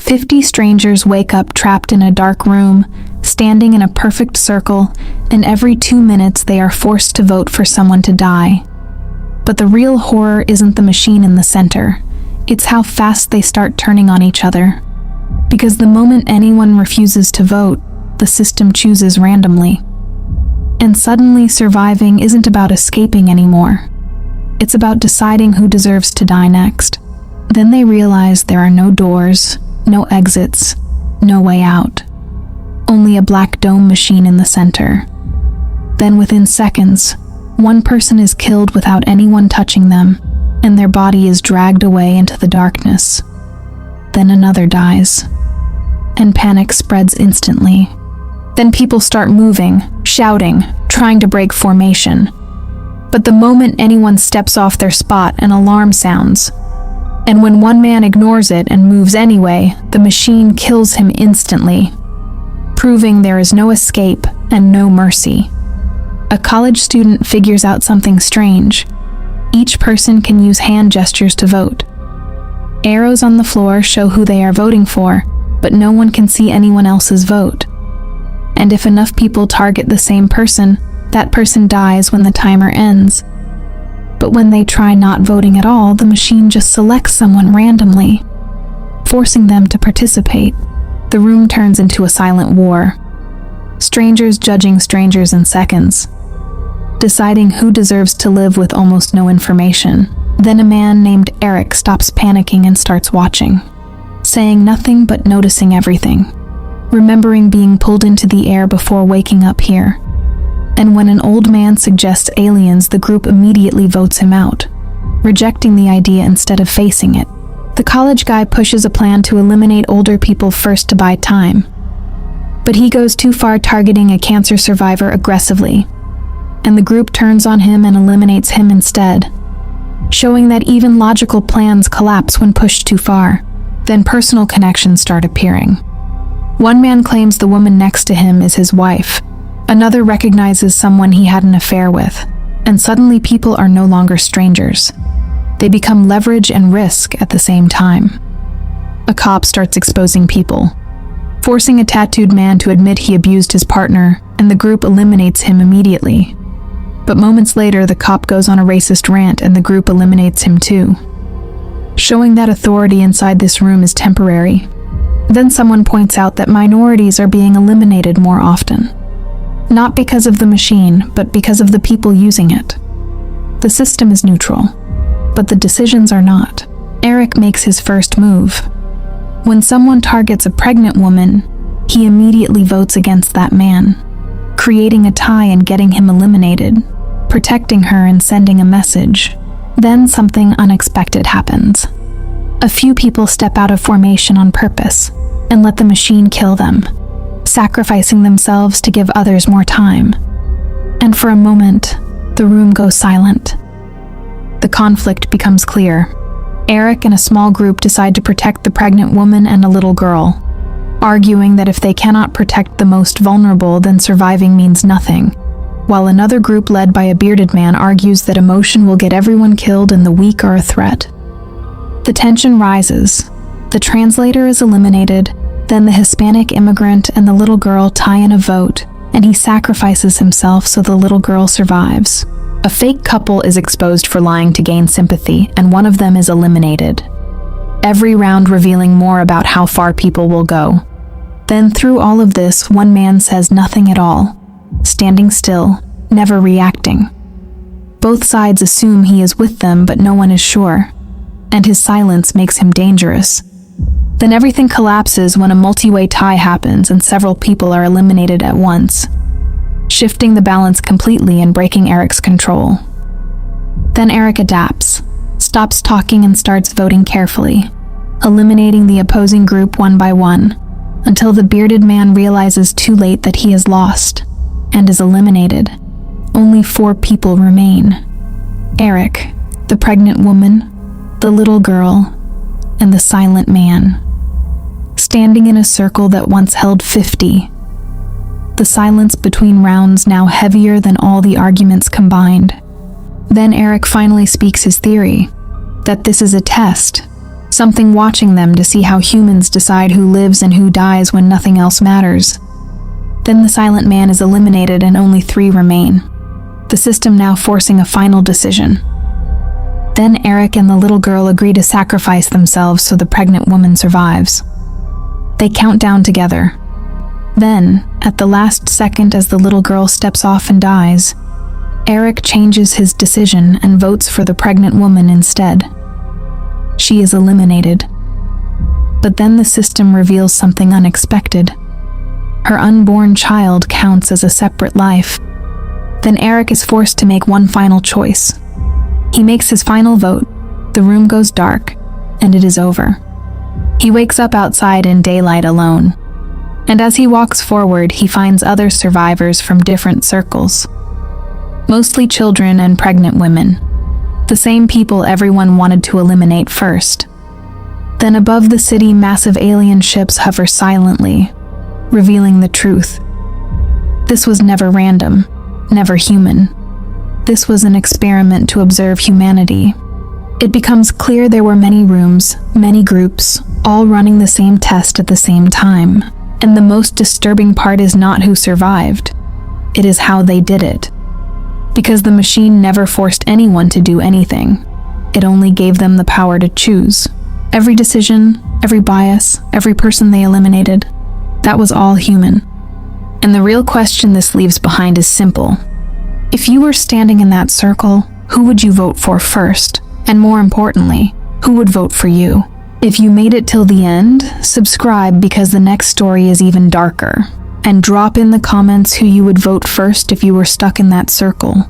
50 strangers wake up trapped in a dark room, standing in a perfect circle, and every 2 minutes they are forced to vote for someone to die. But the real horror isn't the machine in the center. It's how fast they start turning on each other. Because the moment anyone refuses to vote, the system chooses randomly. And suddenly surviving isn't about escaping anymore. It's about deciding who deserves to die next. Then they realize there are no doors, no exits, no way out. Only a black dome machine in the center. Then within seconds, one person is killed without anyone touching them, and their body is dragged away into the darkness. Then another dies, and panic spreads instantly. Then people start moving, shouting, trying to break formation. But the moment anyone steps off their spot, an alarm sounds. And when one man ignores it and moves anyway, the machine kills him instantly, proving there is no escape and no mercy. A college student figures out something strange. Each person can use hand gestures to vote. Arrows on the floor show who they are voting for, but no one can see anyone else's vote. And if enough people target the same person, that person dies when the timer ends. But when they try not voting at all, the machine just selects someone randomly, forcing them to participate. The room turns into a silent war. Strangers judging strangers in seconds, deciding who deserves to live with almost no information. Then a man named Eric stops panicking and starts watching, saying nothing but noticing everything, remembering being pulled into the air before waking up here. And when an old man suggests aliens, the group immediately votes him out, rejecting the idea instead of facing it. The college guy pushes a plan to eliminate older people first to buy time. But he goes too far, targeting a cancer survivor aggressively, and the group turns on him and eliminates him instead, showing that even logical plans collapse when pushed too far. Then personal connections start appearing. One man claims the woman next to him is his wife. Another recognizes someone he had an affair with, and suddenly people are no longer strangers. They become leverage and risk at the same time. A cop starts exposing people, forcing a tattooed man to admit he abused his partner, and the group eliminates him immediately. But moments later, the cop goes on a racist rant and the group eliminates him too, showing that authority inside this room is temporary. Then someone points out that minorities are being eliminated more often. Not because of the machine, but because of the people using it. The system is neutral, but the decisions are not. Eric makes his first move. When someone targets a pregnant woman, he immediately votes against that man, creating a tie and getting him eliminated, protecting her and sending a message. Then something unexpected happens. A few people step out of formation on purpose and let the machine kill them, sacrificing themselves to give others more time. And for a moment, the room goes silent. The conflict becomes clear. Eric and a small group decide to protect the pregnant woman and a little girl, arguing that if they cannot protect the most vulnerable, then surviving means nothing, while another group led by a bearded man argues that emotion will get everyone killed and the weak are a threat. The tension rises. The translator is eliminated. Then the Hispanic immigrant and the little girl tie in a vote, and he sacrifices himself so the little girl survives. A fake couple is exposed for lying to gain sympathy, and one of them is eliminated. Every round revealing more about how far people will go. Then through all of this, one man says nothing at all, standing still, never reacting. Both sides assume he is with them, but no one is sure, and his silence makes him dangerous. Then everything collapses when a multi-way tie happens and several people are eliminated at once, shifting the balance completely and breaking Eric's control. Then Eric adapts, stops talking and starts voting carefully, eliminating the opposing group one by one, until the bearded man realizes too late that he has lost, and is eliminated. Only 4 people remain. Eric, the pregnant woman, the little girl, and the silent man, standing in a circle that once held 50. The silence between rounds now heavier than all the arguments combined. Then Eric finally speaks his theory, that this is a test, something watching them to see how humans decide who lives and who dies when nothing else matters. Then the silent man is eliminated and only 3 remain, the system now forcing a final decision. Then Eric and the little girl agree to sacrifice themselves so the pregnant woman survives. They count down together. Then, at the last second as the little girl steps off and dies, Eric changes his decision and votes for the pregnant woman instead. She is eliminated. But then the system reveals something unexpected. Her unborn child counts as a separate life. Then Eric is forced to make one final choice. He makes his final vote, the room goes dark, and it is over. He wakes up outside in daylight alone. And as he walks forward, he finds other survivors from different circles. Mostly children and pregnant women. The same people everyone wanted to eliminate first. Then above the city, massive alien ships hover silently, revealing the truth. This was never random, never human. This was an experiment to observe humanity. It becomes clear there were many rooms, many groups, all running the same test at the same time. And the most disturbing part is not who survived. It is how they did it. Because the machine never forced anyone to do anything. It only gave them the power to choose. Every decision, every bias, every person they eliminated, that was all human. And the real question this leaves behind is simple. If you were standing in that circle, who would you vote for first? And more importantly, who would vote for you? If you made it till the end, subscribe because the next story is even darker. And drop in the comments who you would vote first if you were stuck in that circle.